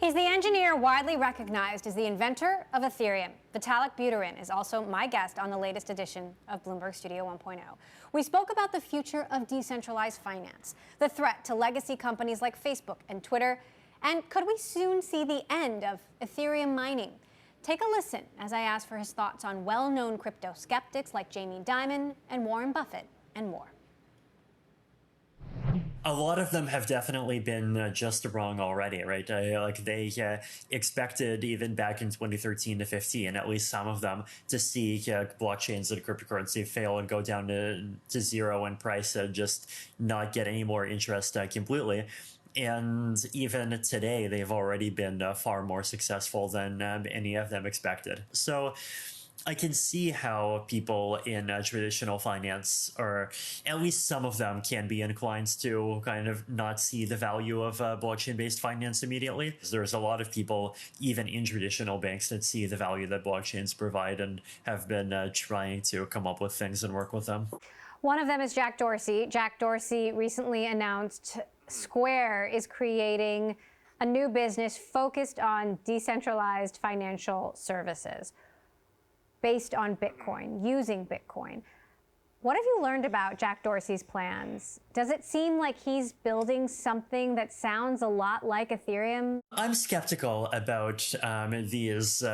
He's the engineer widely recognized as the inventor of Ethereum. Vitalik Buterin is also my guest on the latest edition of Bloomberg Studio 1.0. We spoke about the future of decentralized finance, the threat to legacy companies like Facebook and Twitter, and could we soon see the end of Ethereum mining? Take a listen as I ask for his thoughts on well-known crypto skeptics like Jamie Dimon and Warren Buffett and more. A lot of them have definitely been just wrong already, right? They expected even back in 2013 to 15, at least some of them, to see blockchains and cryptocurrency fail and go down to zero in price and just not get any more interest completely. And even today, they've already been far more successful than any of them expected. So I can see how people in traditional finance, or at least some of them, can be inclined to kind of not see the value of blockchain-based finance immediately. There's a lot of people, even in traditional banks, that see the value that blockchains provide and have been trying to come up with things and work with them. One of them is Jack Dorsey. Jack Dorsey recently announced Square is creating a new business focused on decentralized financial services based on Bitcoin, using Bitcoin. What have you learned about Jack Dorsey's plans? Does it seem like he's building something that sounds a lot like Ethereum? I'm skeptical about these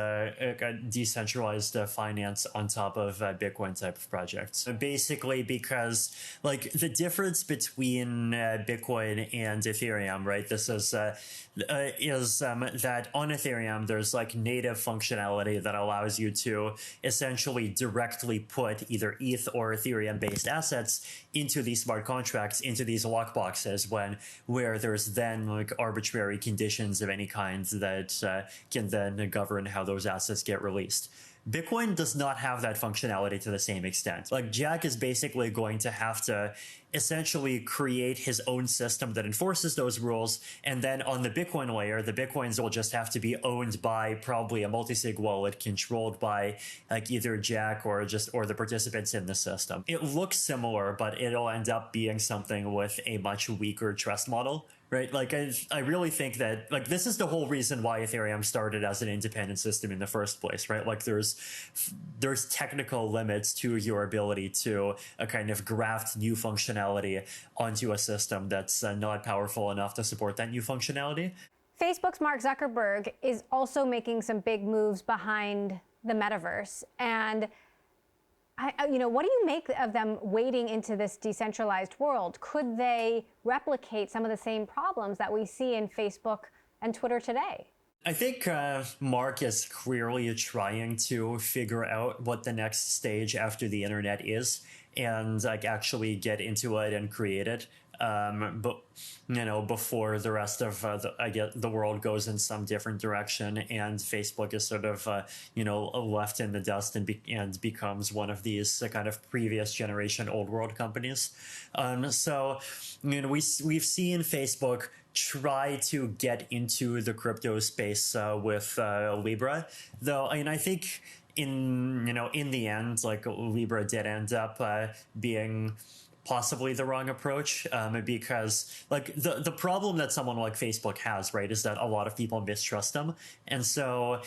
decentralized finance on top of Bitcoin type of projects. Basically because like the difference between Bitcoin and Ethereum, right? This is that on Ethereum, there's like native functionality that allows you to essentially directly put either ETH or Ethereum-based assets into these smart contracts, into these lockboxes, where there's then like arbitrary conditions of any kind that can then govern how those assets get released. Bitcoin does not have that functionality to the same extent. Like Jack is basically going to have to essentially create his own system that enforces those rules. And then on the Bitcoin layer, the Bitcoins will just have to be owned by probably a multi-sig wallet controlled by like either Jack or the participants in the system. It looks similar, but it'll end up being something with a much weaker trust model. Right, like I really think that like this is the whole reason why Ethereum started as an independent system in the first place, right? Like there's technical limits to your ability to kind of graft new functionality onto a system that's not powerful enough to support that new functionality. Facebook's Mark Zuckerberg is also making some big moves behind the metaverse, and what do you make of them wading into this decentralized world? Could they replicate some of the same problems that we see in Facebook and Twitter today? I think Mark is clearly trying to figure out what the next stage after the internet is and like actually get into it and create it. But before the rest of the world goes in some different direction, and Facebook is sort of left in the dust and becomes one of these kind of previous generation old world companies. So we've seen Facebook try to get into the crypto space with Libra, though. I think in the end, like Libra did end up being possibly the wrong approach, because like the problem that someone like Facebook has, right, is that a lot of people mistrust them. And so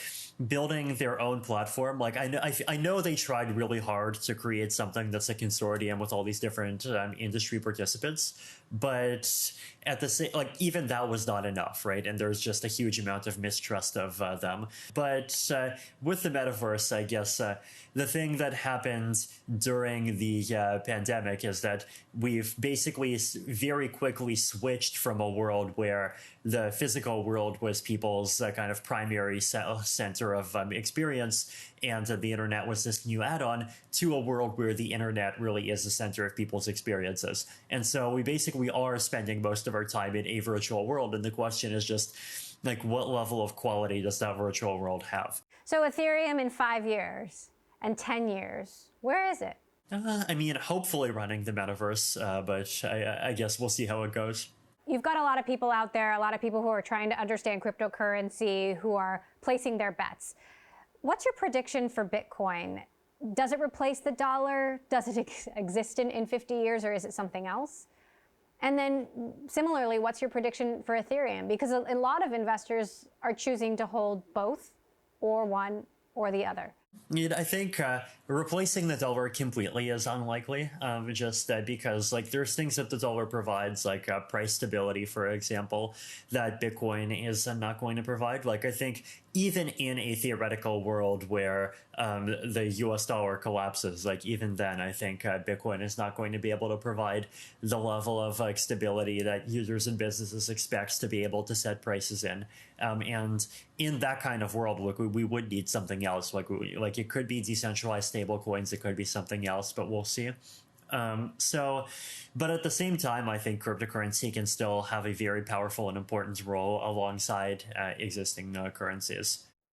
building their own platform, like I know they tried really hard to create something that's a consortium with all these different industry participants, but at the same, like even that was not enough, right? And there's just a huge amount of mistrust of them. But with the metaverse, I guess the thing that happened during the pandemic is that we've basically very quickly switched from a world where the physical world was people's kind of primary center of experience, and the internet was this new add-on, to a world where the internet really is the center of people's experiences. And so we basically are spending most of our time in a virtual world, and the question is just like, what level of quality does that virtual world have? So Ethereum in 5 years and 10 years, where is it? Hopefully running the metaverse, but I guess we'll see how it goes. You've got a lot of people out there, a lot of people who are trying to understand cryptocurrency, who are placing their bets. What's your prediction for Bitcoin? Does it replace the dollar? Does it exist in 50 years, or is it something else? And then similarly, what's your prediction for Ethereum? Because a lot of investors are choosing to hold both or one or the other. Yeah, I think replacing the dollar completely is unlikely, just because like there's things that the dollar provides, like price stability, for example, that Bitcoin is not going to provide. Like I think even in a theoretical world where the US dollar collapses, like even then, I think Bitcoin is not going to be able to provide the level of like stability that users and businesses expect to be able to set prices in. And in that kind of world, look, we would need something else. Like it could be decentralized stable coins, it could be something else, but we'll see. But at the same time, I think cryptocurrency can still have a very powerful and important role alongside existing currencies.